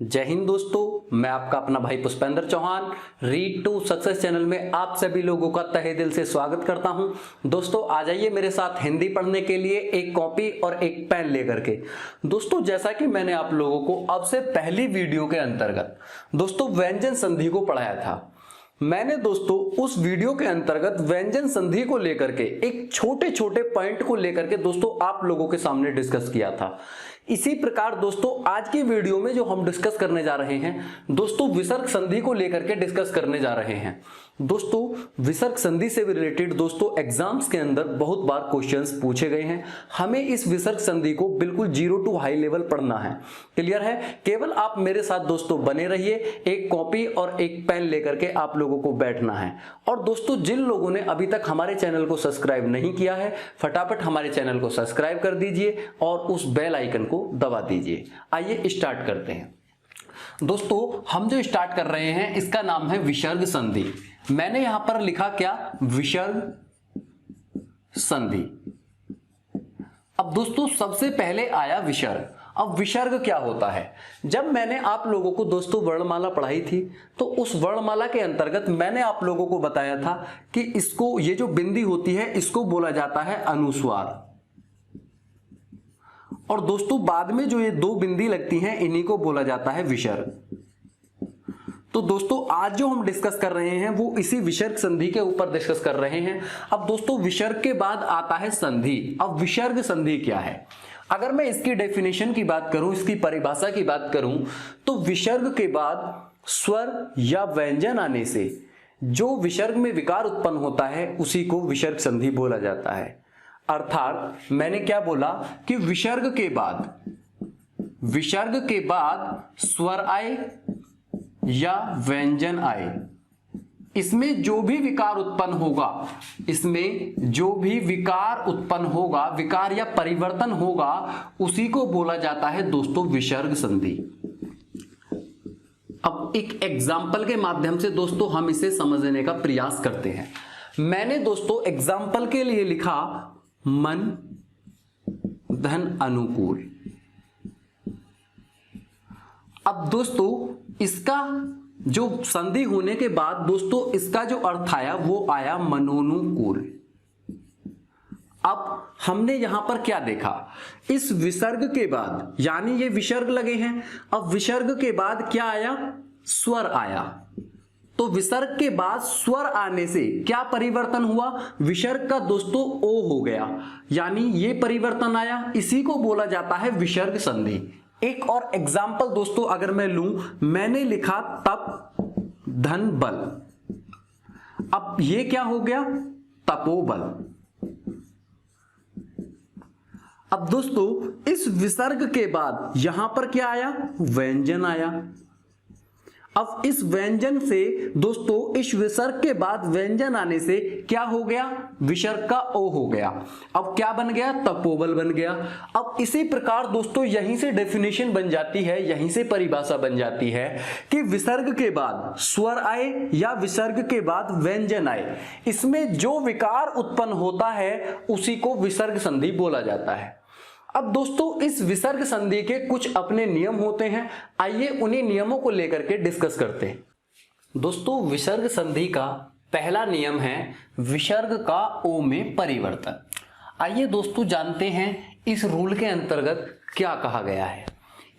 जय हिंद दोस्तों, मैं आपका अपना भाई Pushpendra Chauhan read to success channel में आप सभी लोगों का तहे दिल से स्वागत करता हूं। दोस्तों आ जाइए मेरे साथ हिंदी पढ़ने के लिए एक कॉपी और एक पेन लेकर के। दोस्तों जैसा कि मैंने आप लोगों को अब से पहली वीडियो के अंतर्गत दोस्तों व्यंजन संधि को पढ़ाया था, मैंने दोस्तों उस वीडियो के अंतर्गत व्यंजन संधि को लेकर के एक छोटे छोटे पॉइंट को लेकर के दोस्तों आप लोगों के सामने डिस्कस किया था। इसी प्रकार दोस्तों आज की वीडियो में जो हम डिस्कस करने जा रहे हैं दोस्तों विसर्ग संधि को लेकर के डिस्कस करने जा रहे हैं। दोस्तों विसर्ग संधि से रिलेटेड दोस्तों एग्जाम्स के अंदर बहुत बार क्वेश्चंस पूछे गए हैं। हमें इस विसर्ग संधि को बिल्कुल 0 टू हाई लेवल पढ़ना है। क्लियर है? केवल आप मेरे साथ दोस्तों बने रहिए, एक कॉपी और एक पेन लेकर के आप लोगों को बैठना है। और दोस्तों जिन लोगों ने अभी तक हमारे चैनल को सब्सक्राइब नहीं किया है फटाफट हमारे चैनल को सब्सक्राइब कर दीजिए और उस बेल आइकन को दबा दीजिए। आइए स्टार्ट करते हैं। दोस्तों हम जो स्टार्ट कर रहे हैं इसका नाम है विसर्ग संधि। मैंने यहां पर लिखा क्या? विसर्ग संधि। अब दोस्तों सबसे पहले आया विसर्ग। अब विसर्ग क्या होता है? जब मैंने आप लोगों को दोस्तों वर्णमाला पढ़ाई थी तो उस वर्णमाला के अंतर्गत मैंने आप लोगों को बताया था कि इसको, ये जो बिंदी होती है इसको बोला जाता है अनुस्वार। और दोस्तों बाद में जो ये दो बिंदी लगती हैं इन्हीं को बोला जाता है विसर्ग। तो दोस्तों आज जो हम डिस्कस कर रहे हैं वो इसी विसर्ग संधि के ऊपर डिस्कस कर रहे हैं। अब दोस्तों विसर्ग के बाद आता है संधि। अब विसर्ग संधि क्या है? अगर मैं इसकी डेफिनेशन की बात करूं, इसकी परिभाषा की बात करूं तो विसर्ग के बाद स्वर या व्यंजन आने से जो विसर्ग में विकार उत्पन्न होता है उसी को विसर्ग संधि बोला जाता है। अर्थात मैंने क्या बोला कि विसर्ग के बाद स्वर आए या व्यंजन आए, इसमें जो भी विकार उत्पन्न होगा, विकार या परिवर्तन होगा उसी को बोला जाता है दोस्तों विसर्ग संधि। अब एक एग्जाम्पल के माध्यम से दोस्तों हम इसे समझने का प्रयास करते हैं। मैंने दोस्तों एग्जाम्पल के लिए लिखा मन धन अनुकूल। अब दोस्तों इसका जो संधि होने के बाद दोस्तों इसका जो अर्थ आया वो आया मनोनुकूल। अब हमने यहां पर क्या देखा? इस विसर्ग के बाद, यानी ये विसर्ग लगे हैं, अब विसर्ग के बाद क्या आया? स्वर आया। तो विसर्ग के बाद स्वर आने से क्या परिवर्तन हुआ? विसर्ग का दोस्तों ओ हो गया, यानी ये परिवर्तन आया, इसी को बोला जाता है विसर्ग संधि। एक और एग्जाम्पल दोस्तों अगर मैं लूं, मैंने लिखा तप धन बल। अब ये क्या हो गया? तपोबल। अब दोस्तों इस विसर्ग के बाद यहां पर क्या आया? व्यंजन आया। अब इस व्यंजन से दोस्तों इस विसर्ग के बाद व्यंजन आने से क्या हो गया? विसर्ग का ओ हो गया। अब क्या बन गया? तपोबल बन गया। अब इसी प्रकार दोस्तों यहीं से डेफिनेशन बन जाती है, यहीं से परिभाषा बन जाती है कि विसर्ग के बाद स्वर आए या विसर्ग के बाद व्यंजन आए, इसमें जो विकार उत्पन्न होता है उसी को विसर्ग संधि बोला जाता है। अब दोस्तों इस विसर्ग संधि के कुछ अपने नियम होते हैं, आइए उन्हीं नियमों को लेकर के डिस्कस करते हैं। दोस्तों विसर्ग संधि का पहला नियम है विसर्ग का ओ में परिवर्तन। आइए दोस्तों जानते हैं इस रूल के अंतर्गत क्या कहा गया है।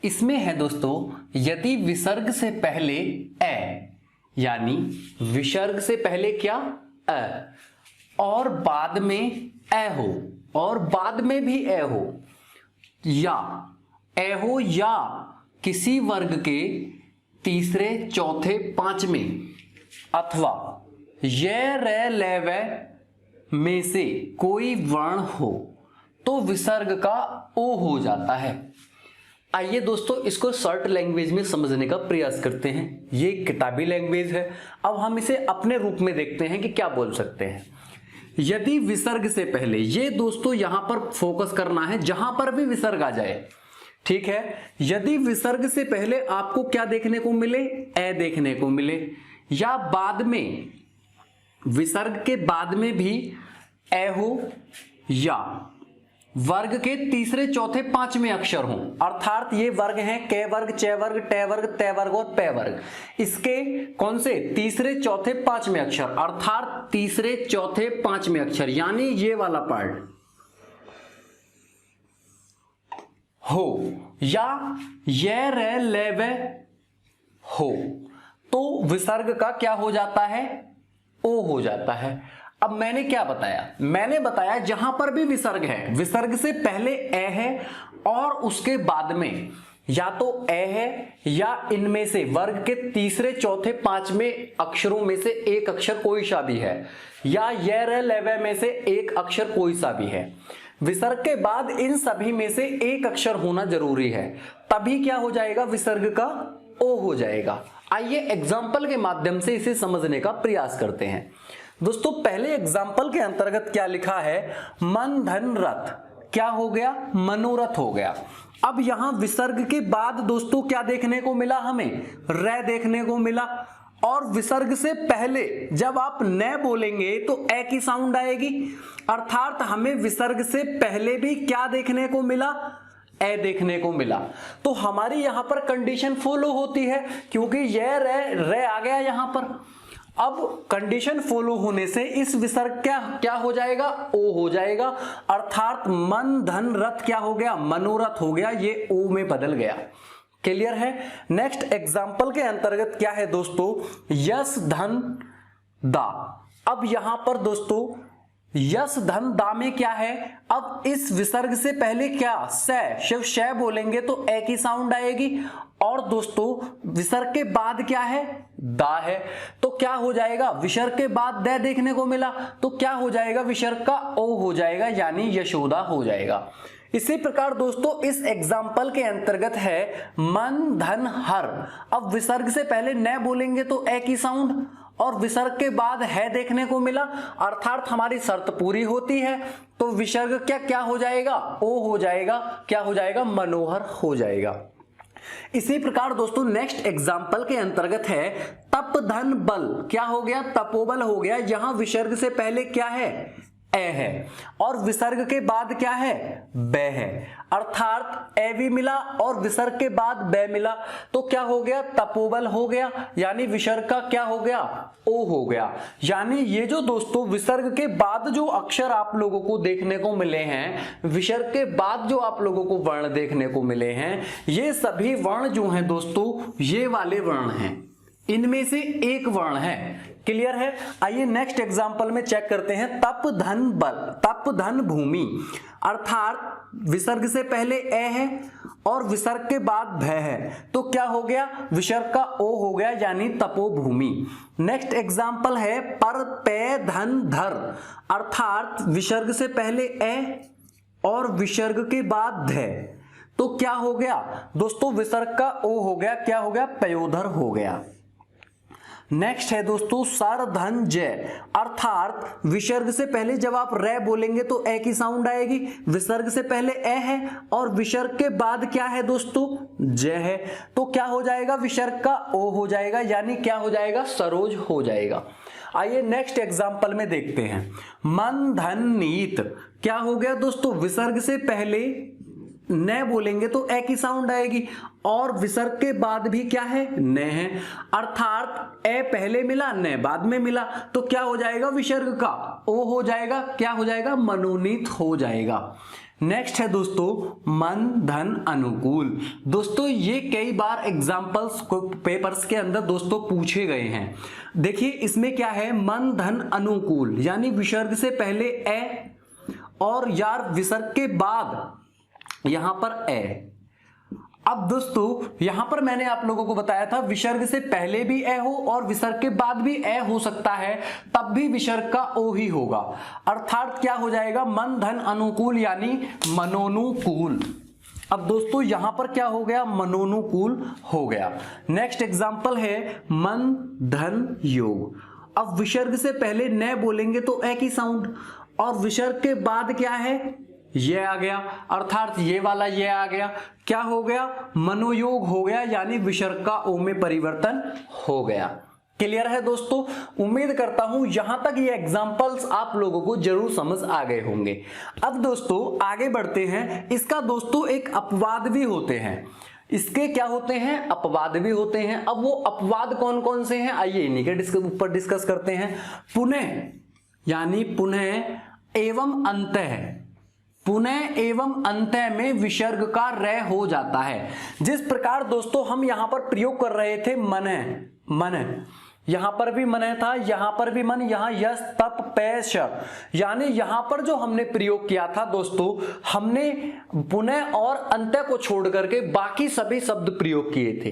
इसमें है दोस्तों, यदि विसर्ग से पहले ए, यानी विसर्ग से पहले क्या? अ, और बाद में ए हो, और बाद में भी ए हो, या ए हो, या किसी वर्ग के तीसरे चौथे पांचवें, अथवा ये रे ले वे में से कोई वर्ण हो तो विसर्ग का ओ हो जाता है। आइए दोस्तों इसको शॉर्ट लैंग्वेज में समझने का प्रयास करते हैं। ये किताबी लैंग्वेज है, अब हम इसे अपने रूप में देखते हैं कि क्या बोल सकते हैं। यदि विसर्ग से पहले, ये दोस्तों यहां पर फोकस करना है, जहां पर भी विसर्ग आ जाए, ठीक है। यदि विसर्ग से पहले आपको क्या देखने को मिले? ए देखने को मिले, या बाद में विसर्ग के बाद में भी ए हो, या वर्ग के तीसरे चौथे पांचवें अक्षर हों, अर्थात ये वर्ग हैं क वर्ग, च वर्ग, ट वर्ग, त वर्ग और प वर्ग। इसके कौन से तीसरे चौथे पांचवें अक्षर, अर्थात तीसरे चौथे पांचवें अक्षर, यानी ये वाला पार्ट हो या ये रे ले वे हो, तो विसर्ग का क्या हो जाता है, ओ हो जाता है। अब मैंने क्या बताया, मैंने बताया जहां पर भी विसर्ग है, विसर्ग से पहले ए है और उसके बाद में या तो ए है या इनमें से वर्ग के तीसरे चौथे पांचवें अक्षरों में से एक अक्षर कोई सा भी है, या ये रे लेवे में से एक अक्षर कोई सा भी है। विसर्ग के बाद इन सभी में से एक अक्षर होना जरूरी है, तभी क्या हो जाएगा, विसर्ग का ओ हो जाएगा। आइए एग्जाम्पल के माध्यम से इसे समझने का प्रयास करते हैं। दोस्तों पहले एग्जाम्पल के अंतर्गत क्या लिखा है, मन धन रथ, क्या हो गया, मनोरथ हो गया। अब यहां विसर्ग के बाद दोस्तों क्या देखने को मिला, हमें रे देखने को मिला, और विसर्ग से पहले जब आप न बोलेंगे तो ए की साउंड आएगी, अर्थात हमें विसर्ग से पहले भी क्या देखने को मिला, ए देखने को मिला। तो हमारी यहां पर कंडीशन फॉलो होती है, क्योंकि ये रे आ गया यहां पर। अब कंडीशन फॉलो होने से इस विसर्ग क्या हो जाएगा, ओ हो जाएगा, अर्थात मन धन रथ क्या हो गया, मनोरथ हो गया, ये ओ में बदल गया। क्लियर है। नेक्स्ट एग्जाम्पल के अंतर्गत क्या है दोस्तों, यश धन दा। अब यहां पर दोस्तों यश धन दा में क्या है, अब इस विसर्ग से पहले क्या, सिर्फ श बोलेंगे तो ए की साउंड आएगी, और दोस्तों विसर्ग के बाद क्या है, दा है, तो क्या हो जाएगा, विसर्ग के बाद द देखने को मिला, तो क्या हो जाएगा, विसर्ग का ओ हो जाएगा, यानी यशोदा हो जाएगा। इसी प्रकार दोस्तों इस एग्जाम्पल के अंतर्गत है मन धन हर। अब विसर्ग से पहले न बोलेंगे तो ए की साउंड, और विसर्ग के बाद है देखने को मिला, अर्थात हमारी शर्त पूरी होती है, तो विसर्ग क्या हो जाएगा, ओ हो जाएगा, क्या हो जाएगा, मनोहर हो जाएगा। इसी प्रकार दोस्तों नेक्स्ट एग्जाम्पल के अंतर्गत है तप धन बल, क्या हो गया, तपोबल हो गया। यहां विसर्ग से पहले क्या है, ए है, और विसर्ग के बाद क्या है, बे है, अर्थात ए भी मिला और विसर्ग के बाद बे मिला, तो क्या हो गया, तपोबल हो गया, यानी विसर्ग का क्या हो गया, ओ हो गया। यानी ये जो दोस्तों विसर्ग के बाद जो अक्षर आप लोगों को देखने को मिले हैं, विसर्ग के बाद जो आप लोगों को वर्ण देखने को मिले हैं, ये सभी वर्ण जो हैं दोस्तों ये वाले वर्ण हैं, इनमें से एक वर्ण है। क्लियर है। आइए नेक्स्ट एग्जांपल में चेक करते हैं तप धन बल, तप धन भूमि, अर्थात विसर्ग से पहले ए है और विसर्ग के बाद भ है, तो क्या हो गया, विसर्ग का ओ हो गया, यानी तपोभूमि। नेक्स्ट एग्जांपल है पर पे धन धर, अर्थात विसर्ग से पहले ए और विसर्ग के बाद ध, तो क्या हो गया दोस्तों, विसर्ग का ओ हो गया, क्या हो गया, पयोधर हो गया। नेक्स्ट है दोस्तों सर धन जय, अर्थात विसर्ग से पहले जब आप रे बोलेंगे तो ए की साउंड आएगी, विसर्ग से पहले ए है और विसर्ग के बाद क्या है दोस्तों, जय है, तो क्या हो जाएगा, विसर्ग का ओ हो जाएगा, यानी क्या हो जाएगा, सरोज हो जाएगा। आइए नेक्स्ट एग्जांपल में देखते हैं मन धन नीत, क्या हो गया दोस्तों, विसर्ग से पहले न बोलेंगे तो ए की साउंड आएगी और विसर्ग के बाद भी क्या है, न है, अर्थात ए पहले मिला न बाद में मिला, तो क्या हो जाएगा, विसर्ग का ओ हो जाएगा, क्या हो जाएगा, मनोनीत हो जाएगा। नेक्स्ट है दोस्तों मन धन अनुकूल। दोस्तों ये कई बार एग्जाम्पल्स पेपर्स के अंदर दोस्तों पूछे गए हैं। देखिए इसमें क्या है, मन धन अनुकूल, यानी विसर्ग से पहले ए और यार विसर्ग के बाद यहां पर ए। अब दोस्तों यहां पर मैंने आप लोगों को बताया था विसर्ग से पहले भी ए हो और विसर्ग के बाद भी ए हो सकता है, तब भी विसर्ग का ओ ही होगा, अर्थात क्या हो जाएगा, मन धन अनुकूल यानी मनोनुकूल। अब दोस्तों यहां पर क्या हो गया, मनोनुकूल हो गया। नेक्स्ट एग्जांपल है मन धन योग। अब विसर्ग से पहले न बोलेंगे तो ए की साउंड और विसर्ग के बाद क्या है, ये आ गया, अर्थात ये वाला ये आ गया, क्या हो गया, मनोयोग हो गया, यानी विसर्ग का ओ में परिवर्तन हो गया। क्लियर है दोस्तों? उम्मीद करता हूं यहां तक ये एग्जांपल्स आप लोगों को जरूर समझ आ गए होंगे। अब दोस्तों आगे बढ़ते हैं। इसका दोस्तों एक अपवाद भी होते हैं। इसके क्या होते हैं? अपवाद भी होते हैं। अब वो अपवाद कौन कौन से हैं, आइए इन्हीं के ऊपर डिस्कस करते हैं। पुनः यानी पुनः एवं अंतः, पुनः एवं अंतः में विसर्ग का रय हो जाता है। जिस प्रकार दोस्तों हम यहां पर प्रयोग कर रहे थे मन, मन, यहां पर भी मन था, यहां पर भी मन, यहां यस तप पैश, यानी यहां पर जो हमने प्रयोग किया था दोस्तों, हमने पुनः और अंत्य को छोड़ करके बाकी सभी शब्द प्रयोग किए थे।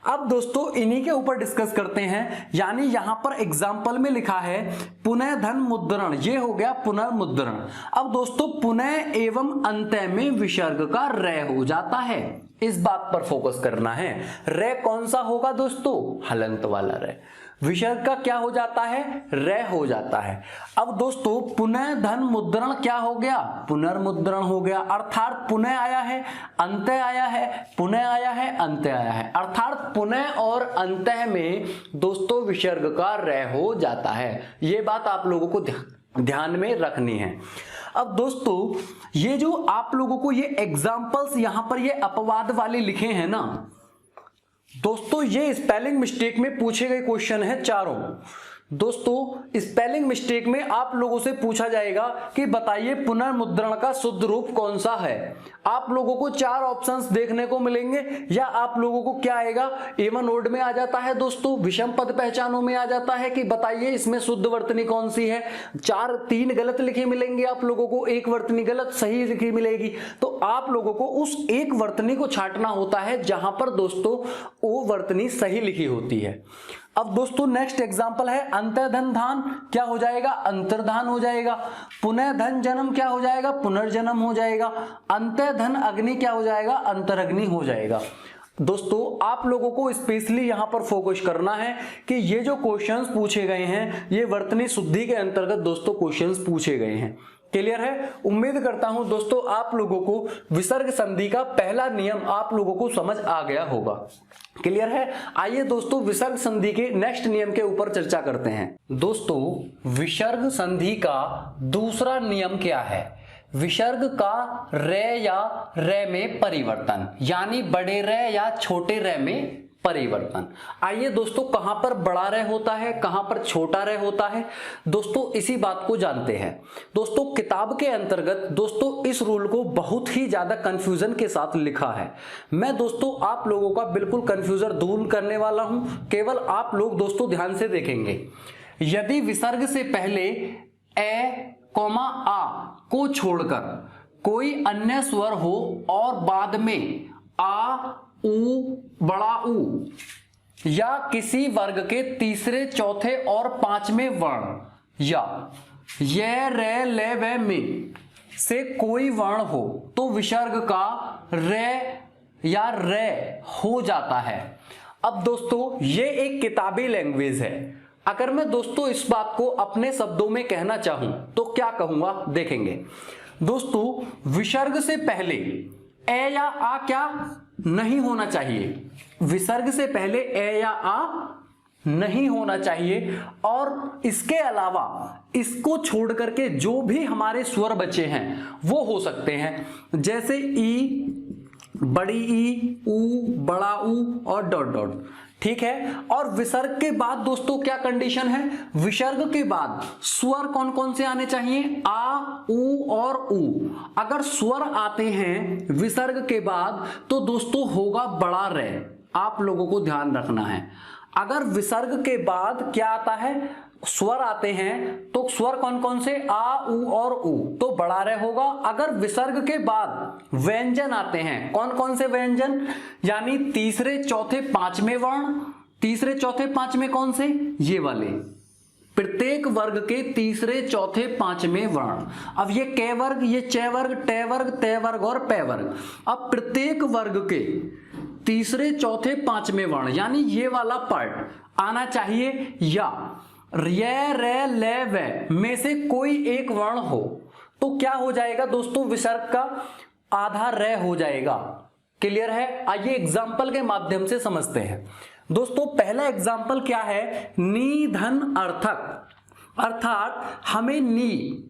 अब दोस्तों इन्हीं के ऊपर डिस्कस करते हैं। यानी यहां पर एग्जाम्पल में लिखा है पुनः धन मुद्रण, ये हो गया पुनर्मुद्रण। अब दोस्तों पुनः एवं अंत्य में विसर्ग का रय हो जाता है, इस बात पर फोकस करना है। रय कौन सा होगा दोस्तों? हलंत वाला रय। विसर्ग का क्या हो जाता है? रय हो जाता है। अब दोस्तों पुनः धन मुद्रण क्या हो गया? पुनर्मुद्रण हो गया। अर्थात पुनः आया है, अंत्य आया है, पुनः आया है, अंत्य आया है, अर्थात पुनः और अंत्य में दोस्तों विसर्ग का रय हो जाता है। ये बात आप लोगों को ध्यान में रखनी है। अब दोस्तों ये जो आप लोगों को ये एग्जाम्पल्स यहां पर ये अपवाद वाले लिखे हैं ना दोस्तों, ये स्पेलिंग मिस्टेक में पूछे गए क्वेश्चन है चारों। दोस्तों स्पेलिंग मिस्टेक में आप लोगों से पूछा जाएगा कि बताइए पुनर्मुद्रण का शुद्ध रूप कौन सा है। आप लोगों को 4 ऑप्शंस देखने को मिलेंगे, या आप लोगों को क्या आएगा, एवन ओड में आ जाता है दोस्तों, विषम पद पहचानों में आ जाता है कि बताइए इसमें शुद्ध वर्तनी कौन सी है। 3 गलत लिखी मिलेंगे आप लोगों को, 1 वर्तनी गलत, सही लिखी मिलेगी। तो आप लोगों को उस एक वर्तनी को छांटना होता है जहां पर दोस्तों वो वर्तनी सही लिखी होती है। अब दोस्तों नेक्स्ट एग्जांपल है अंतर्धन धान, क्या हो जाएगा? अंतर्धान हो जाएगा। पुनः धन जन्म क्या हो जाएगा? पुनर्जन्म हो जाएगा। अंतर्धन अग्नि क्या हो जाएगा? अंतरअग्नि हो जाएगा। दोस्तों आप लोगों को स्पेशली यहां पर फोकस करना है कि ये जो क्वेश्चंस पूछे गए हैं ये वर्तनी शुद्धि के अंतर्गत दोस्तों क्वेश्चंस पूछे गए हैं। क्लियर है? उम्मीद करता हूं दोस्तों आप लोगों को विसर्ग संधि का पहला नियम आप लोगों को समझ आ गया होगा। क्लियर है? आइए दोस्तों विसर्ग संधि के नेक्स्ट नियम के ऊपर चर्चा करते हैं। दोस्तों विसर्ग संधि का दूसरा नियम क्या है? विसर्ग का रे या रे में परिवर्तन, यानी बड़े रे या छोटे रे में परिवर्तन। आइए दोस्तों कहां पर बड़ा रे होता है, कहां पर छोटा रे होता है, दोस्तों इसी बात को जानते हैं। दोस्तों किताब के अंतर्गत दोस्तों इस रूल को बहुत ही ज्यादा कंफ्यूजन के साथ लिखा है। मैं दोस्तों आप लोगों का बिल्कुल कंफ्यूजन दूर करने वाला हूं, केवल आप लोग दोस्तों ध्यान से देखेंगे। यदि विसर्ग से पहले ए कोमा आ को छोड़कर कोई अन्य स्वर हो और बाद में आ उ बड़ा ऊ या किसी वर्ग के तीसरे चौथे और पांचवें वर्ण या ये रे ले वे में से कोई वर्ण हो तो विसर्ग का रे या रे हो जाता है। अब दोस्तों ये एक किताबी लैंग्वेज है। अगर मैं दोस्तों इस बात को अपने शब्दों में कहना चाहूं तो क्या कहूंगा, देखेंगे दोस्तों। विसर्ग से पहले ए या आ क्या नहीं होना चाहिए, विसर्ग से पहले ए या आ नहीं होना चाहिए। और इसके अलावा इसको छोड़ करके जो भी हमारे स्वर बचे हैं वो हो सकते हैं, जैसे ई, बड़ी ई, ऊ, बड़ा ऊ और डॉट डॉट। ठीक है? और विसर्ग के बाद दोस्तों क्या कंडीशन है? विसर्ग के बाद स्वर कौन कौन से आने चाहिए? आ, ऊ और ऊ। अगर स्वर आते हैं विसर्ग के बाद तो दोस्तों होगा बड़ा रे, आप लोगों को ध्यान रखना है। अगर विसर्ग के बाद क्या आता है, स्वर आते हैं, तो स्वर कौन कौन से? आ, ऊ और ऊ, तो बड़ा रे होगा। अगर विसर्ग के बाद व्यंजन आते हैं, कौन कौन से व्यंजन, यानी तीसरे चौथे पांचवें वर्ण, तीसरे चौथे पांचवें कौन से? ये वाले, प्रत्येक वर्ग के तीसरे चौथे पांचवें वर्ण। अब ये क वर्ग, ये च वर्ग, ट वर्ग, त वर्ग और प वर्ग। अब प्रत्येक वर्ग के तीसरे चौथे पांचवें वर्ण यानी ये वाला पार्ट आना चाहिए, या ये रे ले वे में से कोई एक वर्ण हो तो क्या हो जाएगा दोस्तों? विसर्ग का आधा रे हो जाएगा। क्लियर है? आइए एग्जाम्पल के माध्यम से समझते हैं। दोस्तों पहला एग्जाम्पल क्या है, निधन अर्थक, अर्थात हमें नी,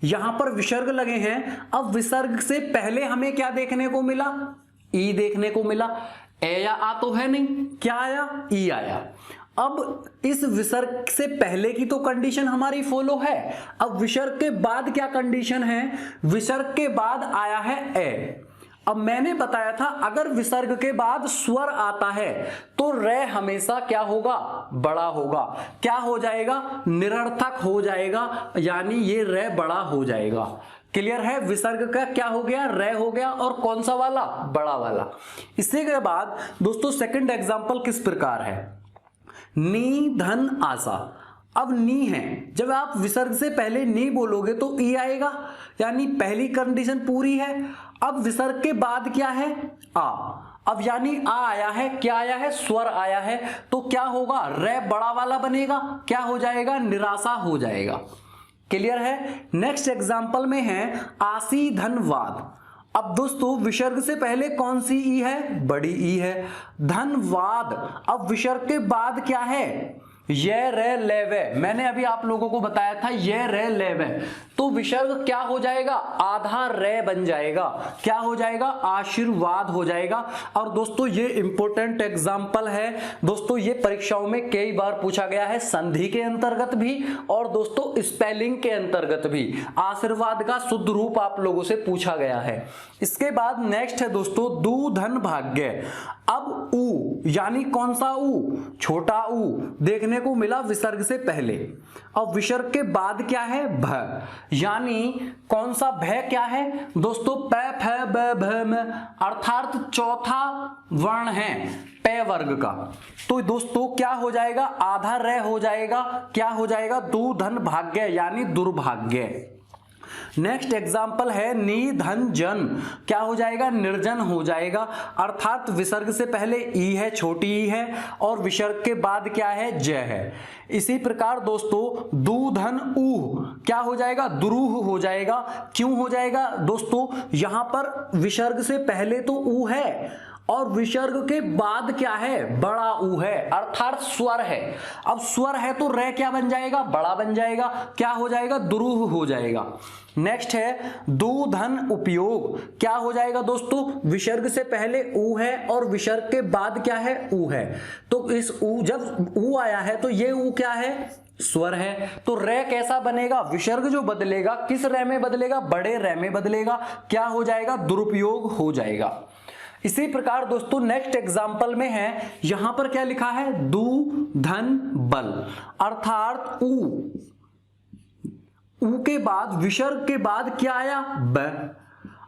यहां पर विसर्ग लगे हैं। अब विसर्ग से पहले हमें क्या देखने को मिला, ई देखने को मिला। ए या आ तो है नहीं, क्या आया, ई आया। अब इस विसर्ग से पहले की तो कंडीशन हमारी फॉलो है। अब विसर्ग के बाद क्या कंडीशन है, विसर्ग के बाद आया है ए। अब मैंने बताया था अगर विसर्ग के बाद स्वर आता है तो रे हमेशा क्या होगा, बड़ा होगा। क्या हो जाएगा, निरर्थक हो जाएगा, यानी ये रे बड़ा हो जाएगा। क्लियर है, विसर्ग का क्या हो गया, रे हो गया, और कौन सा वाला, बड़ा वाला। इसी के बाद दोस्तों सेकंड एग्जांपल किस प्रकार है, नी धन आशा। अब नी है, जब आप विसर्ग से पहले नी बोलोगे तो ई आएगा, यानी पहली कंडीशन पूरी है। अब विसर्ग के बाद क्या है, आ। अब यानी आ आया है, क्या आया है, स्वर आया है, तो क्या होगा, रे बड़ा वाला बनेगा, क्या हो जाएगा, निराशा हो जाएगा। क्लियर है। नेक्स्ट एग्जांपल में है आसी धनवाद। अब दोस्तों विसर्ग से पहले कौन सी ई है, बड़ी ई है, धनवाद। अब विसर्ग के बाद क्या है, ये रे लेवे। मैंने अभी आप लोगों को बताया था ये रे लेवे, तो विसर्ग क्या हो जाएगा, आधा रे बन जाएगा, क्या हो जाएगा, आशीर्वाद हो जाएगा। और दोस्तों ये इंपॉर्टेंट एग्जांपल है दोस्तों, ये परीक्षाओं में कई बार पूछा गया है, संधि के अंतर्गत भी और दोस्तों स्पेलिंग के अंतर्गत भी आशीर्वाद का शुद्ध रूप आप लोगों से पूछा गया है। इसके बाद नेक्स्ट है दोस्तों दू धन भाग्य। अब ऊ यानी कौन सा ऊ, छोटा ऊ देखने को मिला विसर्ग से पहले। अब विसर्ग के बाद क्या है, भ, यानी कौन सा भय क्या है दोस्तों, प फ ब भ म, अर्थात चौथा वर्ण है पे वर्ग का। तो दोस्तों क्या हो जाएगा, आधा रे हो जाएगा, क्या हो जाएगा, दू धन भाग्य यानी दुर्भाग्य। नेक्स्ट एग्जाम्पल है नी धन जन, क्या हो जाएगा, निर्जन हो जाएगा, अर्थात विसर्ग से पहले ई है, छोटी ई है, और विसर्ग के बाद क्या है, ज है। इसी प्रकार दोस्तों दू धन ऊह, क्या हो जाएगा, दुरूह हो जाएगा। क्यों हो जाएगा दोस्तों, यहां पर विसर्ग से पहले तो ऊ है और विसर्ग के बाद क्या है, बड़ा ऊ है, अर्थात स्वर है। अब स्वर है तो रे क्या बन जाएगा, बड़ा बन जाएगा, क्या हो जाएगा, दुरूह हो जाएगा। नेक्स्ट है दू धन उपयोग, क्या हो जाएगा दोस्तों, विसर्ग से पहले ऊ है और विसर्ग के बाद क्या है, ऊ है। तो इस ऊ, जब ऊ आया है तो ये ऊ क्या है, स्वर है। तो रे कैसा बनेगा, विसर्ग जो बदलेगा किस रे में बदलेगा, बड़े रे में बदलेगा, क्या हो जाएगा, दुरुपयोग हो जाएगा। इसी प्रकार दोस्तों नेक्स्ट एग्जाम्पल में है, यहां पर क्या लिखा है, दू धन बल, अर्थात ऊ के बाद विसर्ग के बाद क्या आया, ब,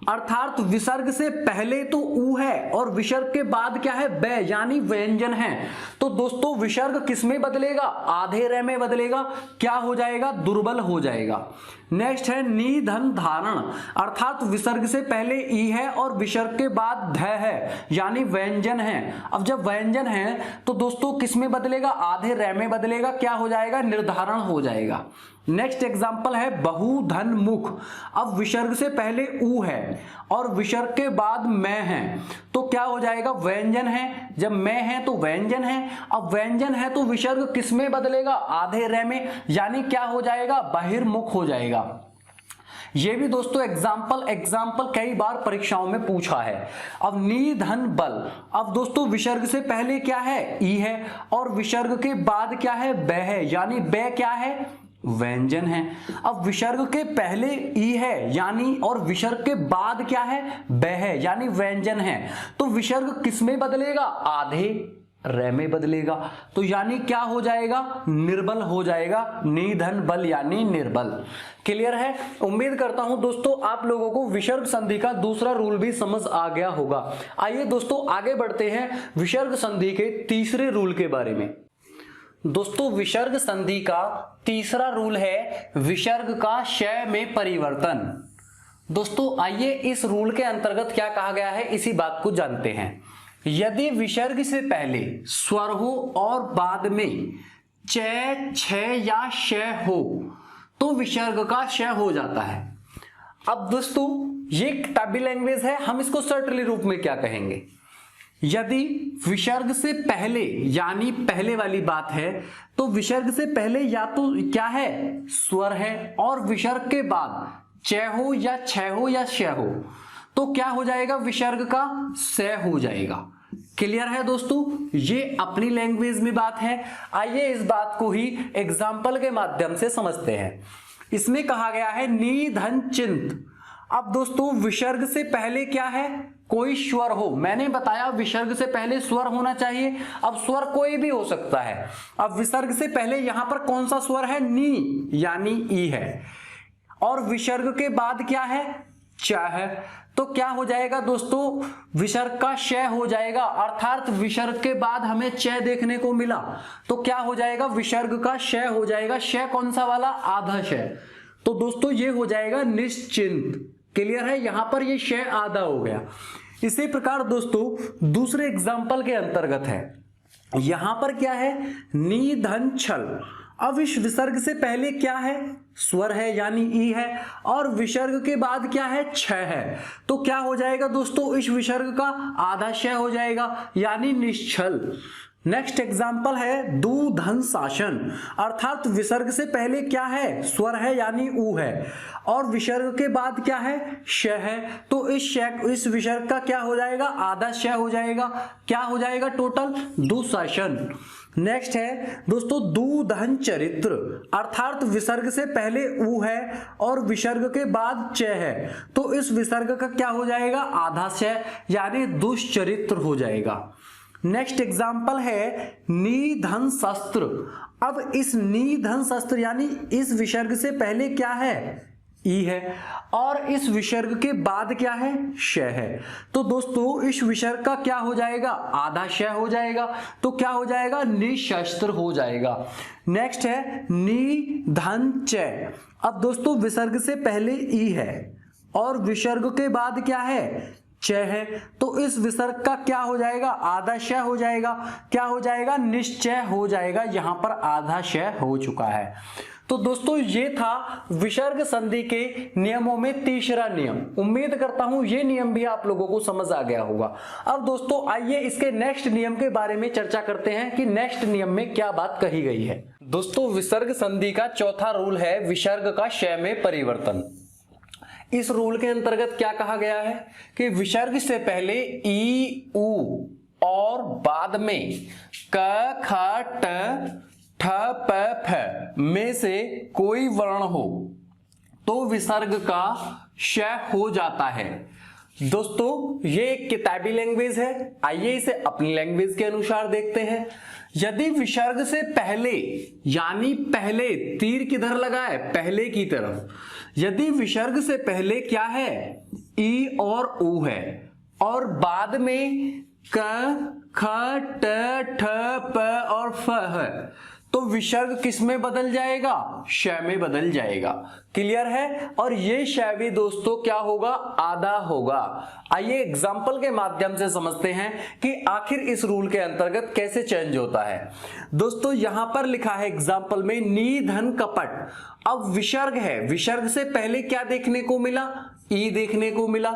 अर्थात विसर्ग से पहले तो ऊ है और विसर्ग के बाद क्या है, ब, यानी व्यंजन है। तो दोस्तों विसर्ग किस में बदलेगा, आधे रे में बदलेगा, क्या हो जाएगा, दुर्बल हो जाएगा। नेक्स्ट है नी धन धारण, अर्थात विसर्ग से पहले ई है और विसर्ग के बाद ध है, यानी व्यंजन है। अब जब व्यंजन है तो दोस्तों किस में बदलेगा, आधे रे में बदलेगा, क्या हो जाएगा, निर्धारण हो जाएगा। नेक्स्ट एग्जाम्पल है बहु धन मुख। अब विसर्ग से पहले ऊ है और विसर्ग के बाद मैं है, तो क्या हो जाएगा, व्यंजन है। जब मैं है तो व्यंजन है, अब व्यंजन है तो विसर्ग किस में बदलेगा, आधे रे में, यानी क्या हो जाएगा, बहिर्मुख हो जाएगा। ये भी दोस्तों एग्जाम्पल कई बार परीक्षाओं में पूछा है। अब नी धन बल, अब दोस्तों विसर्ग से पहले क्या है, ई है और विसर्ग के बाद क्या है, ब है, यानी ब क्या है, व्यंजन है। अब विसर्ग के पहले ई है यानी, और विसर्ग के बाद क्या है, ब है, यानी व्यंजन है। तो विसर्ग किस में बदलेगा, आधे रे में बदलेगा, तो यानी क्या हो जाएगा, निर्बल हो जाएगा, निधन बल यानी निर्बल। क्लियर है। उम्मीद करता हूं दोस्तों आप लोगों को विसर्ग संधि का दूसरा रूल भी समझ आ गया होगा। आइए दोस्तों आगे बढ़ते हैं विसर्ग संधि के तीसरे रूल के बारे में। दोस्तों विसर्ग संधि का तीसरा रूल है विसर्ग का श में परिवर्तन। दोस्तों आइए इस रूल के अंतर्गत क्या कहा गया है इसी बात को जानते हैं। यदि विसर्ग से पहले स्वर हो और बाद में च, छ या श हो तो विसर्ग का श हो जाता है। अब दोस्तों ये टैबी लैंग्वेज है, हम इसको सर्टली रूप में क्या कहेंगे, यदि विसर्ग से पहले, यानी पहले वाली बात है, तो विसर्ग से पहले या तो क्या है, स्वर है, और विसर्ग के बाद च हो या छ हो या श हो, तो क्या हो जाएगा, विसर्ग का स हो जाएगा। क्लियर है दोस्तों, ये अपनी लैंग्वेज में बात है। आइए इस बात को ही एग्जाम्पल के माध्यम से समझते हैं। इसमें कहा गया है निधन चिंत। अब दोस्तों विसर्ग से पहले क्या है, कोई स्वर हो। मैंने बताया विसर्ग से पहले स्वर होना चाहिए। अब स्वर कोई भी हो सकता है। अब विसर्ग से पहले यहां पर कौन सा स्वर है, नी यानी ई है, और विसर्ग के बाद क्या है, च है। तो क्या हो जाएगा दोस्तों, विसर्ग का श हो जाएगा, अर्थात विसर्ग के बाद हमें च देखने को मिला, तो क्या हो जाएगा, विसर्ग का श हो जाएगा। श कौन सा वाला, आधा श। तो दोस्तों ये हो जाएगा निश्चिंत। क्लियर है, यहां पर ये श आधा हो गया। इसी प्रकार दोस्तों दूसरे एग्जाम्पल के अंतर्गत है, यहां पर क्या है, निधन छल। अब इस विसर्ग से पहले क्या है, स्वर है यानी ई है, और विसर्ग के बाद क्या है, छ है। तो क्या हो जाएगा दोस्तों, इस विसर्ग का आधा श हो जाएगा, यानी निश्चल। नेक्स्ट एग्जाम्पल है दूधन शासन, अर्थात विसर्ग से पहले क्या है, स्वर है यानी ऊ है, और विसर्ग के बाद क्या है, श है। तो इस विसर्ग का क्या हो जाएगा, आधा श हो जाएगा। क्या हो जाएगा टोटल, दुशासन। नेक्स्ट है दोस्तों दूधन चरित्र, अर्थात विसर्ग से पहले ऊ है और विसर्ग के बाद च है, तो इस विसर्ग का क्या हो जाएगा, आधा श, यानी दुष्चरित्र हो जाएगा। नेक्स्ट एग्जाम्पल है निधन शस्त्र। अब इस निधन शस्त्र यानी इस विसर्ग से पहले क्या है, ई है, और इस विसर्ग के बाद क्या है, श है। तो दोस्तों इस विसर्ग का क्या हो जाएगा, आधा श हो जाएगा, तो क्या हो जाएगा, निशस्त्र हो जाएगा। नेक्स्ट है निधन च। अब दोस्तों विसर्ग से पहले ई है और विसर्ग के बाद क्या है, च है, तो इस विसर्ग का क्या हो जाएगा, आधा श हो जाएगा। क्या हो जाएगा, निश्चय हो जाएगा। यहां पर आधा श हो चुका है। तो दोस्तों ये था विसर्ग संधि के नियमों में तीसरा नियम। उम्मीद करता हूं ये नियम भी आप लोगों को समझ आ गया होगा। अब दोस्तों आइए इसके नेक्स्ट नियम के बारे में चर्चा करते हैं कि नेक्स्ट नियम में क्या बात कही गई है। दोस्तों विसर्ग संधि का चौथा रूल है विसर्ग का श में परिवर्तन। इस रूल के अंतर्गत क्या कहा गया है कि विसर्ग से पहले ई ऊ और बाद में क ख ट ठ प फ में से कोई वर्ण हो तो विसर्ग का श हो जाता है। दोस्तों ये एक किताबी लैंग्वेज है, आइए इसे अपनी लैंग्वेज के अनुसार देखते हैं। यदि विसर्ग से पहले, यानी पहले, तीर किधर लगा है, पहले की तरफ, यदि विसर्ग से पहले क्या है, ई और ऊ है, और बाद में क ख ट ठ प और फ है, तो विसर्ग किस में बदल जाएगा, श में बदल जाएगा। क्लियर है, और ये श भी दोस्तों क्या होगा, आधा होगा। आइए एग्जाम्पल के माध्यम से समझते हैं कि आखिर इस रूल के अंतर्गत कैसे चेंज होता है। दोस्तों यहां पर लिखा है एग्जाम्पल में निधन कपट। अब विसर्ग है, विसर्ग से पहले क्या देखने को मिला, ई देखने को मिला,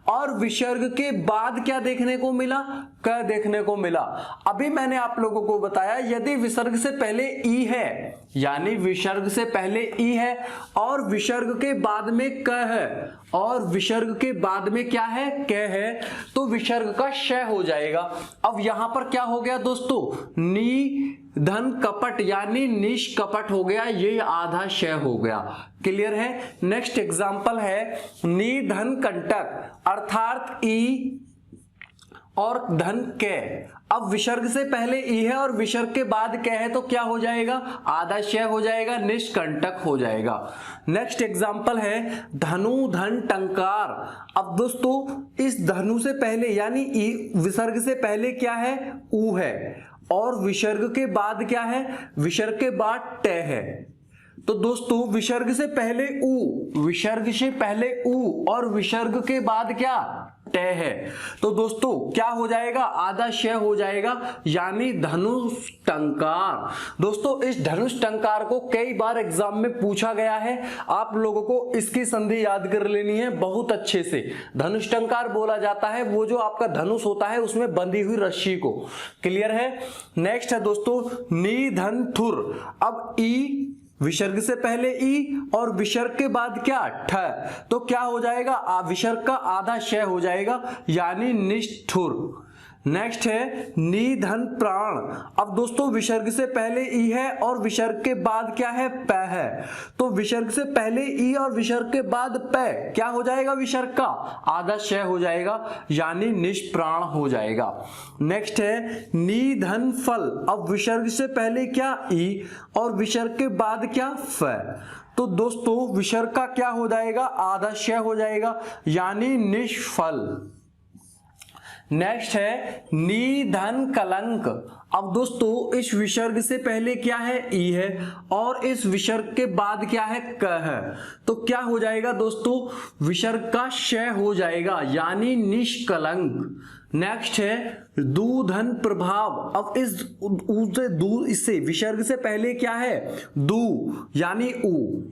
और विसर्ग के बाद क्या देखने को मिला, क देखने को मिला। अभी मैंने आप लोगों को बताया यदि विसर्ग से पहले ई है, यानी विसर्ग से पहले ई है और विसर्ग के बाद में क है और विसर्ग के बाद में क्या है, क है, तो विसर्ग का श हो जाएगा। अब यहां पर क्या हो गया दोस्तों, निधन कपट यानी निष्कपट हो गया, ये आधा श हो गया। क्लियर है। नेक्स्ट एग्जांपल है निधन कंटक, अर्थात ई और धन क। अब विसर्ग से पहले ई है और विसर्ग के बाद क है, तो क्या हो जाएगा, आधा श हो जाएगा, निष्कंटक हो जाएगा। नेक्स्ट एग्जांपल है धनु धन टंकार। अब दोस्तों इस धनु से पहले यानी ई, विसर्ग से पहले क्या है, ऊ है, और विसर्ग के बाद क्या है, विसर्ग के बाद ट है, तो दोस्तों विसर्ग से पहले उ, विसर्ग से पहले उ और विसर्ग के बाद क्या ट है, तो दोस्तों क्या हो जाएगा, आधा श हो जाएगा, यानी धनुष टंकार। दोस्तों इस धनुष टंकार को कई बार एग्जाम में पूछा गया है, आप लोगों को इसकी संधि याद कर लेनी है बहुत अच्छे से। धनुष टंकार बोला जाता है वो जो आपका धनुष होता है उसमें बंधी हुई रस्सी को। क्लियर है। नेक्स्ट है दोस्तों निधन थुर। अब ई, विसर्ग से पहले ई और विसर्ग के बाद क्या ठ, तो क्या हो जाएगा, विसर्ग का आधा श हो जाएगा, यानी निष्ठुर। नेक्स्ट है निधन प्राण। अब दोस्तों विसर्ग से पहले ई है और विसर्ग के बाद क्या है, प है, तो विसर्ग से पहले ई और विसर्ग के बाद प, क्या हो जाएगा, विसर्ग का आधा श हो जाएगा, यानी निष्प्राण हो जाएगा। नेक्स्ट है निधन फल। अब विसर्ग से पहले क्या ई और विसर्ग के बाद क्या फ, तो दोस्तों विसर्ग का क्या हो जाएगा, आधा श हो जाएगा, यानी निष्फल। नेक्स्ट है निधन कलंक। अब दोस्तों इस विसर्ग से पहले क्या है, ई है और इस विसर्ग के बाद क्या है, क है, तो क्या हो जाएगा दोस्तों, विसर्ग का श हो जाएगा, यानी निष्कलंक। नेक्स्ट है दूधन प्रभाव। अब इस इससे विसर्ग से पहले क्या है, दू यानी उ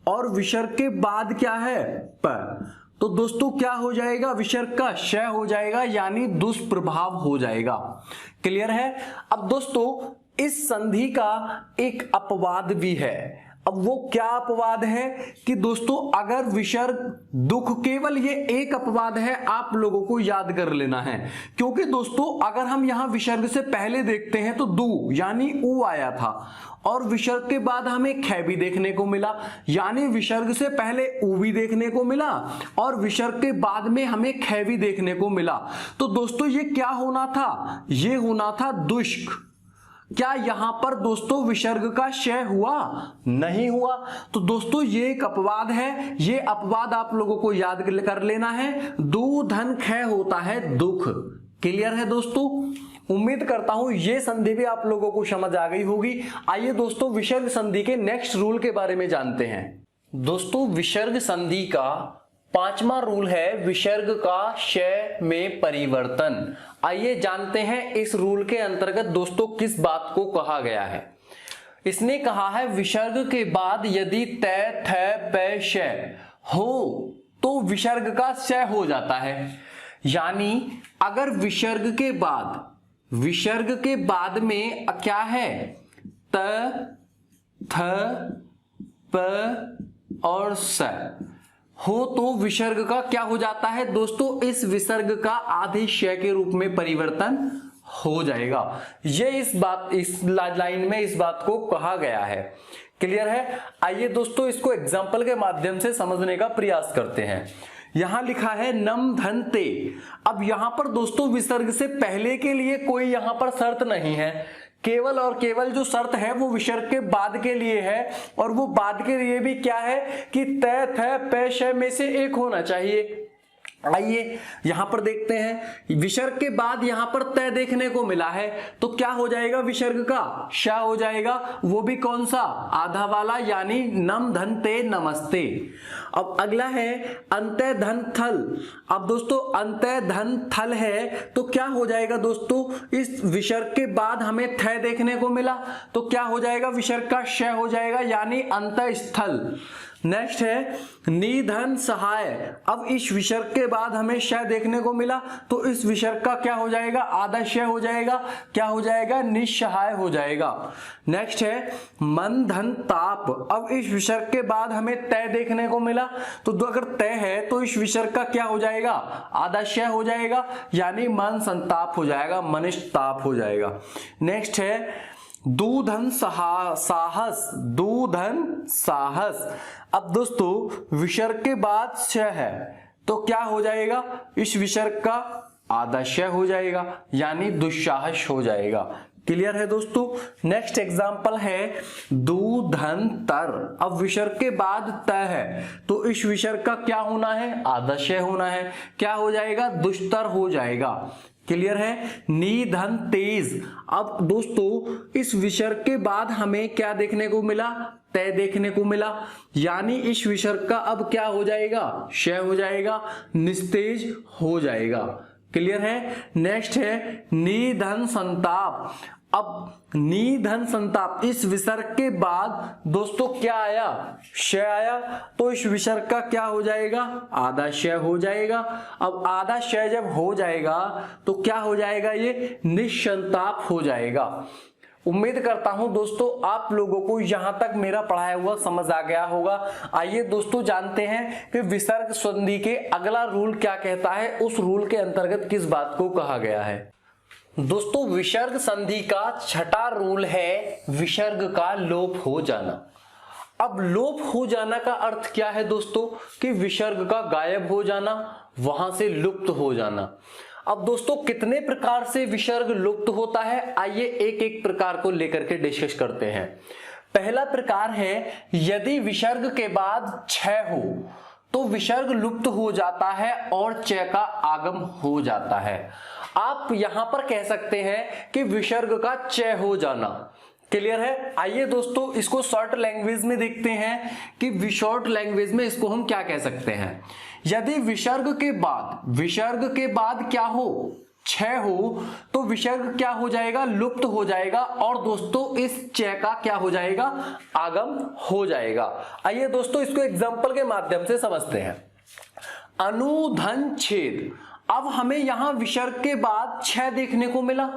और विसर्ग के बाद क्या है, प, तो दोस्तों क्या हो जाएगा, विसर्ग का श हो जाएगा, यानी दुष्प्रभाव हो जाएगा। क्लियर है। अब दोस्तों इस संधि का एक अपवाद भी है। अब वो क्या अपवाद है कि दोस्तों अगर विसर्ग दुख, केवल ये एक अपवाद है, आप लोगों को याद कर लेना है, क्योंकि दोस्तों अगर हम यहां विसर्ग से पहले देखते हैं तो दू यानी उ आया था और विसर्ग के बाद हमें ख भी देखने को मिला, यानी विसर्ग से पहले उ भी देखने को मिला और विसर्ग के बाद में हमें ख भी देखने को मिला। तो दोस्तों ये क्या होना था, ये होना था दुष्क। क्या यहां पर दोस्तों विसर्ग का श हुआ, नहीं हुआ, तो दोस्तों ये एक अपवाद है, ये अपवाद आप लोगों को याद कर लेना है। दू धन ख होता है दुख। क्लियर है दोस्तों। उम्मीद करता हूं ये संधि भी आप लोगों को समझ आ गई होगी। आइए दोस्तों विसर्ग संधि के नेक्स्ट रूल के बारे में जानते हैं। दोस्तों विसर्ग संधि का पांचवा रूल है विसर्ग का श में परिवर्तन। आइए जानते हैं इस रूल के अंतर्गत दोस्तों किस बात को कहा गया है। इसने कहा है विसर्ग के बाद यदि त थ प श हो तो विसर्ग का श हो जाता है, यानी अगर विसर्ग के बाद में क्या है, त थ प और स हो तो विसर्ग का क्या हो जाता है दोस्तों, इस विसर्ग का आधे श के रूप में परिवर्तन हो जाएगा। ये इस लाइन में इस बात को कहा गया है। क्लियर है। आइए दोस्तों इसको एग्जाम्पल के माध्यम से समझने का प्रयास करते हैं। यहां लिखा है नम धन ते। अब यहां पर दोस्तों विसर्ग से पहले के लिए कोई यहां पर शर्त नहीं है, केवल और केवल जो शर्त है वो विसर्ग के बाद के लिए है, और वो बाद के लिए भी क्या है कि त थ प श में से एक होना चाहिए। आइए यहां पर देखते हैं, विसर्ग के बाद यहां पर त देखने को मिला है तो क्या हो जाएगा, विसर्ग का श हो जाएगा, वो भी कौन सा, आधा वाला, यानी नम धन ते नमस्ते। अब अगला है अंत्य धन थल। अब दोस्तों अंत्य धन थल है तो क्या हो जाएगा दोस्तों, इस विसर्ग के बाद हमें थ देखने को मिला तो क्या हो जाएगा, विसर्ग का श हो जाएगा, यानी अंत्य स्थल। नेक्स्ट है निधन सहाय। अब इस विसर्ग के बाद हमें श देखने को मिला तो इस विसर्ग का क्या हो जाएगा, आधा श हो जाएगा, क्या हो जाएगा, निसहाय हो जाएगा। नेक्स्ट है मन धन ताप। अब इस विसर्ग के बाद हमें तय देखने को मिला तो अगर तय है तो इस विसर्ग का क्या हो जाएगा, आधा श हो जाएगा, यानी मन संताप हो जाएगा, मनिष्ताप हो जाएगा। नेक्स्ट है दूधन साहस, दूधन साहस। अब दोस्तों विसर्ग के बाद श है तो क्या हो जाएगा, इस विसर्ग का आधा श हो जाएगा, यानी दुस्साहस हो जाएगा। क्लियर है दोस्तों। नेक्स्ट एग्जांपल है दूधन तर। अब विसर्ग के बाद त है तो इस विसर्ग का क्या होना है, आधा श होना है, क्या हो जाएगा, दुष्तर हो जाएगा। क्लियर है, निधन तेज। अब दोस्तों इस विसर्ग के बाद हमें क्या देखने को मिला, तय देखने को मिला, यानी इस विसर्ग का अब क्या हो जाएगा, क्षय हो जाएगा, निस्तेज हो जाएगा। क्लियर है। नेक्स्ट है निधन संताप। अब निधन संताप, इस विसर्ग के बाद दोस्तों क्या आया, क्षय आया, तो इस विसर्ग का क्या हो जाएगा, आधा क्षय हो जाएगा। अब आधा क्षय जब हो जाएगा तो क्या हो जाएगा, ये निसंताप हो जाएगा। उम्मीद करता हूं दोस्तों आप लोगों को यहां तक मेरा पढ़ाया हुआ समझ आ गया होगा। आइए दोस्तों जानते हैं कि विसर्ग संधि के अगला रूल क्या कहता है, उस रूल के अंतर्गत किस बात को कहा गया है। दोस्तों विसर्ग संधि का छठा रूल है विसर्ग का लोप हो जाना। अब लोप हो जाना का अर्थ क्या है दोस्तों, कि विसर्ग का गायब हो जाना, वहां से लुप्त हो जाना। अब दोस्तों कितने प्रकार से विसर्ग लुप्त होता है, आइए एक एक प्रकार को लेकर के डिस्कस करते हैं। पहला प्रकार है यदि विसर्ग के बाद क्षय हो तो विसर्ग लुप्त हो जाता है और च का आगम हो जाता है। आप यहां पर कह सकते हैं कि विसर्ग का च हो जाना। क्लियर है। आइए दोस्तों इसको शॉर्ट लैंग्वेज में देखते हैं कि शॉर्ट लैंग्वेज में इसको हम क्या कह सकते हैं। यदि विसर्ग के बाद क्या हो, क्षय हो, तो विसर्ग क्या हो जाएगा, लुप्त हो जाएगा और दोस्तों इस च का क्या हो जाएगा, आगम हो जाएगा। आइए दोस्तों इसको एग्जांपल के माध्यम से समझते हैं। अनुधन छेद। अब हमें यहां विसर्ग के बाद क्षय देखने को मिला।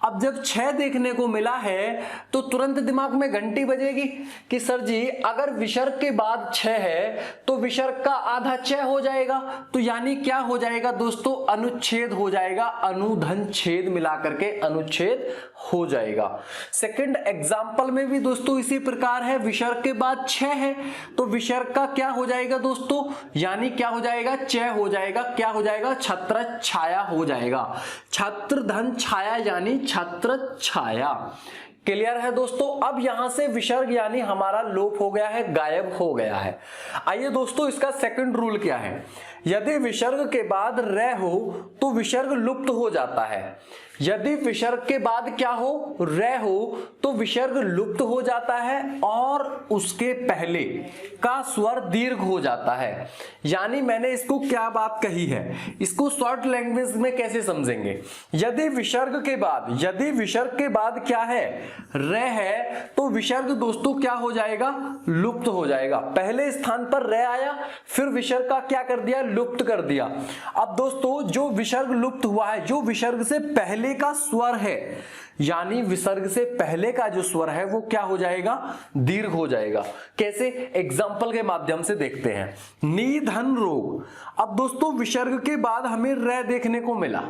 अब जब क्षय देखने को मिला है तो तुरंत दिमाग में घंटी बजेगी कि सर जी अगर विसर्ग के बाद क्षय है तो विसर्ग का आधा क्षय हो जाएगा, तो यानी क्या हो जाएगा दोस्तों, अनुच्छेद हो जाएगा, अनुधन छेद मिलाकर के अनुच्छेद हो जाएगा। सेकंड एग्जाम्पल में भी दोस्तों इसी प्रकार है, विसर्ग के बाद क्षय है तो विसर्ग का क्या हो जाएगा दोस्तों, यानी क्या हो जाएगा, क्षय हो जाएगा, क्या हो जाएगा, छत्र छाया हो जाएगा, छत्र धन छाया यानी छत्र छाया। क्लियर है दोस्तों। अब यहां से विसर्ग यानी हमारा लोप हो गया है, गायब हो गया है। आइए दोस्तों इसका सेकंड रूल क्या है। यदि विसर्ग के बाद र हो तो विसर्ग लुप्त हो जाता है। यदि विसर्ग के बाद क्या हो, र हो, तो विसर्ग लुप्त हो जाता है और उसके पहले का स्वर दीर्घ हो जाता है। यानी मैंने इसको क्या बात कही है, इसको शॉर्ट लैंग्वेज में कैसे समझेंगे। यदि विसर्ग के बाद क्या है, र है, तो विसर्ग दोस्तों क्या हो जाएगा, लुप्त हो जाएगा। पहले स्थान पर र आया, फिर विसर्ग का क्या कर दिया, लुप्त कर दिया। अब दोस्तों जो विसर्ग लुप्त हुआ है, जो विसर्ग से पहले का स्वर है, यानी विसर्ग से पहले का जो स्वर है वो क्या हो जाएगा, दीर्घ हो जाएगा। कैसे, एग्जाम्पल के माध्यम से देखते हैं। निधन रोग। अब दोस्तों विसर्ग के बाद हमें र देखने को मिला।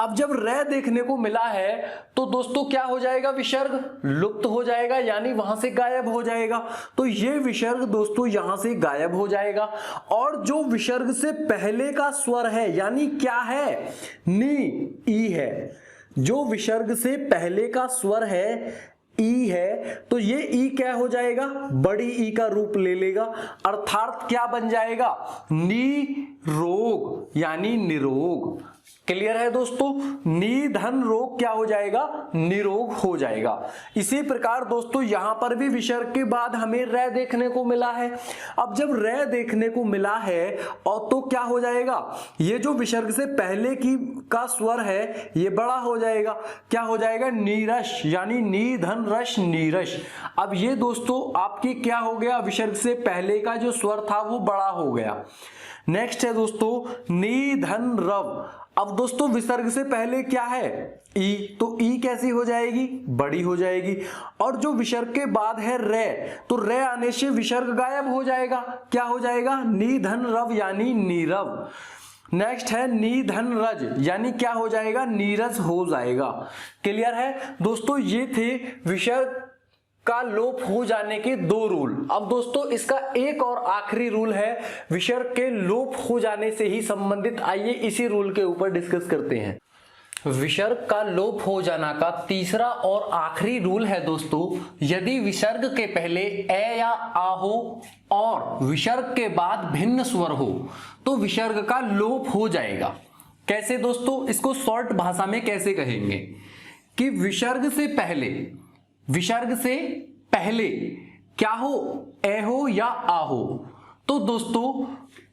अब जब र देखने को मिला है तो दोस्तों क्या हो जाएगा, विसर्ग लुप्त हो जाएगा, यानी वहां से गायब हो जाएगा। तो ये विसर्ग दोस्तों यहां से गायब हो जाएगा। और जो विसर्ग से पहले का स्वर है, यानी क्या है, नी, ई है, जो विसर्ग से पहले का स्वर है ई है, तो ये ई क्या हो जाएगा, बड़ी ई का रूप ले लेगा, अर्थात क्या बन जाएगा, निरोग यानी निरोग। क्लियर है दोस्तों। निधन रोग क्या हो जाएगा, निरोग हो जाएगा। इसी प्रकार दोस्तों यहां पर भी विसर्ग के बाद हमें र देखने को मिला है। अब जब र देखने को मिला है और तो क्या हो जाएगा, ये जो विसर्ग से पहले की का स्वर है ये बड़ा हो जाएगा, क्या हो जाएगा, नीरस यानी निधन रस नीरस। अब ये दोस्तों आपकी क्या हो गया, विसर्ग से पहले का जो स्वर था वो बड़ा हो गया। नेक्स्ट है दोस्तों निधन रव। अब दोस्तों विसर्ग से पहले क्या है, ई, तो ई कैसी हो जाएगी, बड़ी हो जाएगी। और जो विसर्ग के बाद है रे, तो रे आने से विसर्ग गायब हो जाएगा, क्या हो जाएगा, निधन रव यानी नीरव। नेक्स्ट है निधन रज, यानी क्या हो जाएगा, नीरज हो जाएगा। क्लियर है दोस्तों। ये थे विसर्ग का लोप हो जाने के दो रूल। अब दोस्तों इसका एक और आखिरी रूल है विसर्ग के लोप हो जाने से ही संबंधित। आइए इसी रूल के ऊपर डिस्कस करते हैं। विसर्ग का लोप हो जाना का तीसरा और आखिरी रूल है दोस्तों, यदि विसर्ग के पहले ए या आ हो और विसर्ग के बाद भिन्न स्वर हो तो विसर्ग का लोप हो जाएगा। कैसे दोस्तों, इसको शॉर्ट भाषा में कैसे कहेंगे कि विसर्ग से पहले क्या हो, ए हो या आ हो। तो दोस्तों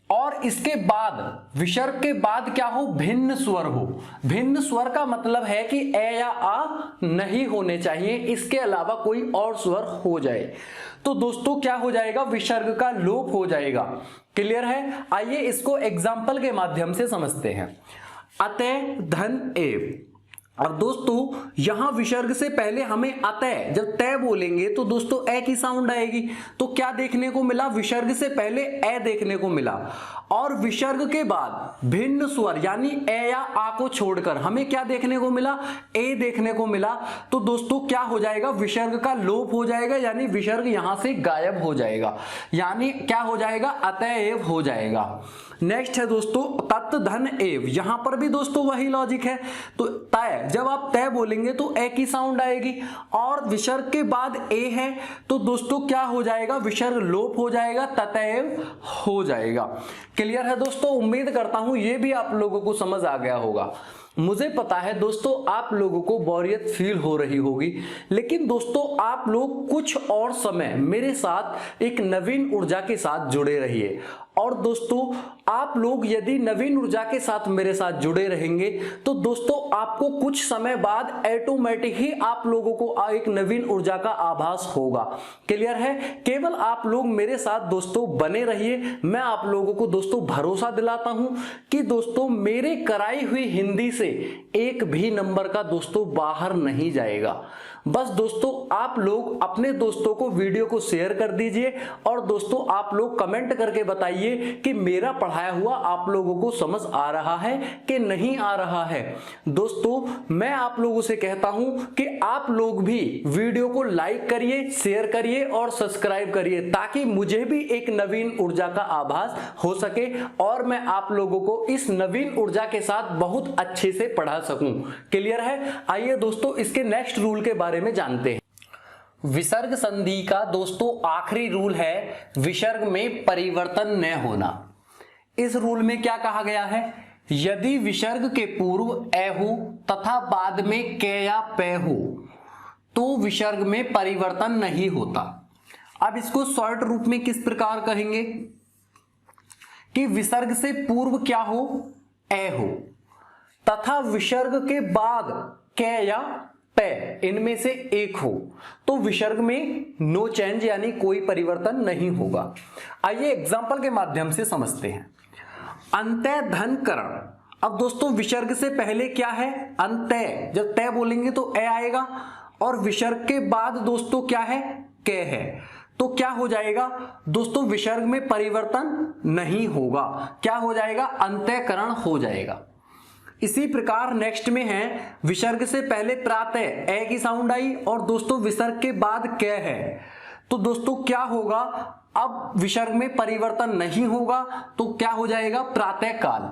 और इसके बाद विसर्ग के बाद क्या हो, भिन्न स्वर हो। भिन्न स्वर का मतलब है कि ए या आ नहीं होने चाहिए, इसके अलावा कोई और स्वर हो जाए तो दोस्तों क्या हो जाएगा, विसर्ग का लोप हो जाएगा। क्लियर है? आइए इसको एग्जाम्पल के माध्यम से समझते हैं। अतः धन एव, और दोस्तों यहां विसर्ग से पहले हमें अतः, जब तय बोलेंगे तो दोस्तों ए की साउंड आएगी। तो क्या देखने को मिला, विसर्ग से पहले ए देखने को मिला, और विसर्ग के बाद भिन्न स्वर यानी ए या आ को छोड़कर हमें क्या देखने को मिला, ए देखने को मिला। तो दोस्तों क्या हो जाएगा, विसर्ग का लोप हो जाएगा, यानी विसर्ग यहां से गायब हो जाएगा, यानी क्या हो जाएगा, अतएव हो जाएगा। नेक्स्ट है दोस्तों तत् धन एव, यहां पर भी दोस्तों वही लॉजिक है। तो तय, जब आप तय बोलेंगे तो ए की साउंड आएगी, और विसर्ग के बाद ए है तो दोस्तों क्या हो जाएगा, विसर्ग लोप हो जाएगा, ततएव हो जाएगा। क्लियर है दोस्तों? उम्मीद करता हूं ये भी आप लोगों को समझ आ गया होगा। मुझे पता है दोस्तों आप लोगों को बोरियत फील हो रही होगी, लेकिन दोस्तों आप लोग कुछ और समय मेरे साथ एक नवीन ऊर्जा के साथ जुड़े रहिए। और दोस्तों आप लोग यदि नवीन ऊर्जा के साथ मेरे साथ जुड़े रहेंगे तो दोस्तों आपको कुछ समय बाद ऑटोमेटिक ही आप लोगों को एक नवीन ऊर्जा का आभास होगा। क्लियर है? केवल आप लोग मेरे साथ दोस्तों बने रहिए। मैं आप लोगों को दोस्तों भरोसा दिलाता हूं कि दोस्तों मेरे कराई हुई हिंदी से एक भी नंबर का दोस्तों बाहर नहीं जाएगा। बस दोस्तों आप लोग अपने दोस्तों को वीडियो को शेयर कर दीजिए, और दोस्तों आप लोग कमेंट करके बताइए कि मेरा पढ़ाया हुआ आप लोगों को समझ आ रहा है कि नहीं आ रहा है। दोस्तों मैं आप लोगों से कहता हूं कि आप लोग भी वीडियो को लाइक करिए, शेयर करिए और सब्सक्राइब करिए, ताकि मुझे भी एक नवीन ऊर्जा का आभास हो सके और मैं आप लोगों को इस नवीन ऊर्जा के साथ बहुत अच्छे से पढ़ा सकूं। क्लियर है? आइए दोस्तों इसके नेक्स्ट रूल के बारे में जानते हैं। विसर्ग संधि का दोस्तों आखिरी रूल है विसर्ग में परिवर्तन न होना। इस रूल में क्या कहा गया है, यदि विसर्ग के पूर्व ए हो तथा बाद में के या पे हो तो विसर्ग में परिवर्तन नहीं होता। अब इसको शॉर्ट रूप में किस प्रकार कहेंगे कि विसर्ग से पूर्व क्या हो, ए हो, तथा विसर्ग के बाद के या पे, इनमें से एक हो, तो विसर्ग में नो चेंज यानी कोई परिवर्तन नहीं होगा। आइए एग्जांपल के माध्यम से समझते हैं। अंतः धन करण, अब दोस्तों विसर्ग से पहले क्या है, अंतः, जब तय बोलेंगे तो ए आएगा, और विसर्ग के बाद दोस्तों क्या है, के है, तो क्या हो जाएगा दोस्तों, विसर्ग में परिवर्तन नहीं होगा। क्या हो जाएगा, अंतःकरण हो जाएगा। इसी प्रकार नेक्स्ट में है विसर्ग से पहले प्रातः, ए की साउंड आई, और दोस्तों विसर्ग के बाद क है, तो दोस्तों क्या होगा, अब विसर्ग में परिवर्तन नहीं होगा, तो क्या हो जाएगा, प्रातः काल।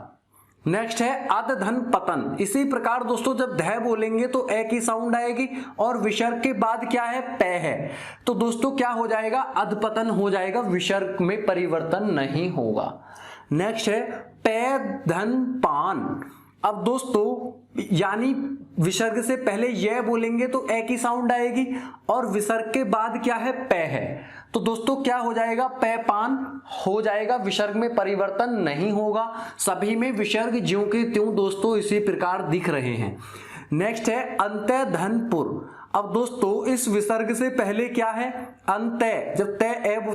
नेक्स्ट है अध धन पतन, इसी प्रकार दोस्तों जब ध बोलेंगे तो ए की साउंड आएगी, और विसर्ग के बाद क्या है, पे है, तो दोस्तों क्या हो जाएगा, अधपतन हो जाएगा, विसर्ग में परिवर्तन नहीं होगा। नेक्स्ट है पे धन पान, अब दोस्तों यानी विसर्ग से पहले यह बोलेंगे तो ए की साउंड आएगी, और विसर्ग के बाद क्या है, पे है, तो दोस्तों क्या हो जाएगा, पे पान हो जाएगा, विसर्ग में परिवर्तन नहीं होगा। सभी में विसर्ग ज्यों के त्यों दोस्तों इसी प्रकार दिख रहे हैं। नेक्स्ट है अंतः धनपुर, अब दोस्तों इस विसर्ग से पहले क्या है, अंतः, जब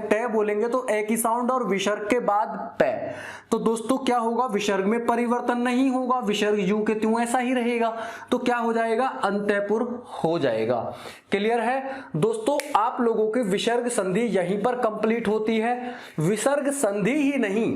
तय बोलेंगे तो ए की साउंड और विसर्ग के बाद पे, तो दोस्तों क्या होगा, विसर्ग में परिवर्तन नहीं होगा, विसर्ग यूं के त्यों ऐसा ही रहेगा, तो क्या हो जाएगा, अंतःपुर हो जाएगा। क्लियर है दोस्तों? आप लोगों की विसर्ग संधि यहीं पर कंप्लीट होती है। विसर्ग संधि ही नहीं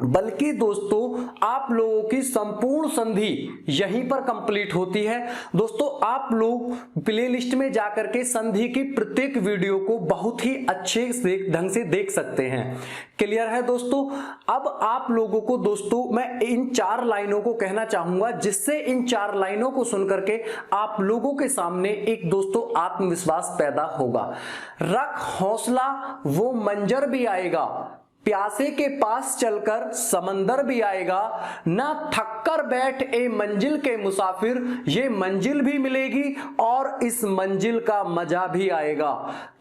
बल्कि दोस्तों आप लोगों की संपूर्ण संधि यहीं पर कंप्लीट होती है। दोस्तों आप लोग प्लेलिस्ट में जाकर के संधि की प्रत्येक वीडियो को बहुत ही अच्छे से ढंग से देख सकते हैं। क्लियर है दोस्तों? अब आप लोगों को दोस्तों मैं इन 4 लाइनों को कहना चाहूंगा, जिससे इन 4 लाइनों को सुनकर के आप लोगों के सामने एक दोस्तों आत्मविश्वास पैदा होगा। रख हौसला वो मंजर भी आएगा, प्यासे के पास चलकर समंदर भी आएगा, ना थककर बैठ ए मंजिल के मुसाफिर, ये मंजिल भी मिलेगी और इस मंजिल का मजा भी आएगा।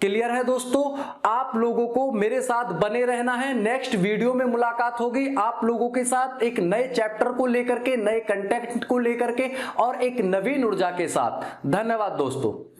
क्लियर है दोस्तों? आप लोगों को मेरे साथ बने रहना है। नेक्स्ट वीडियो में मुलाकात होगी आप लोगों के साथ एक नए चैप्टर को लेकर के, नए कंटेंट को लेकर के और एक नवीन ऊर्जा के साथ। धन्यवाद दोस्तों।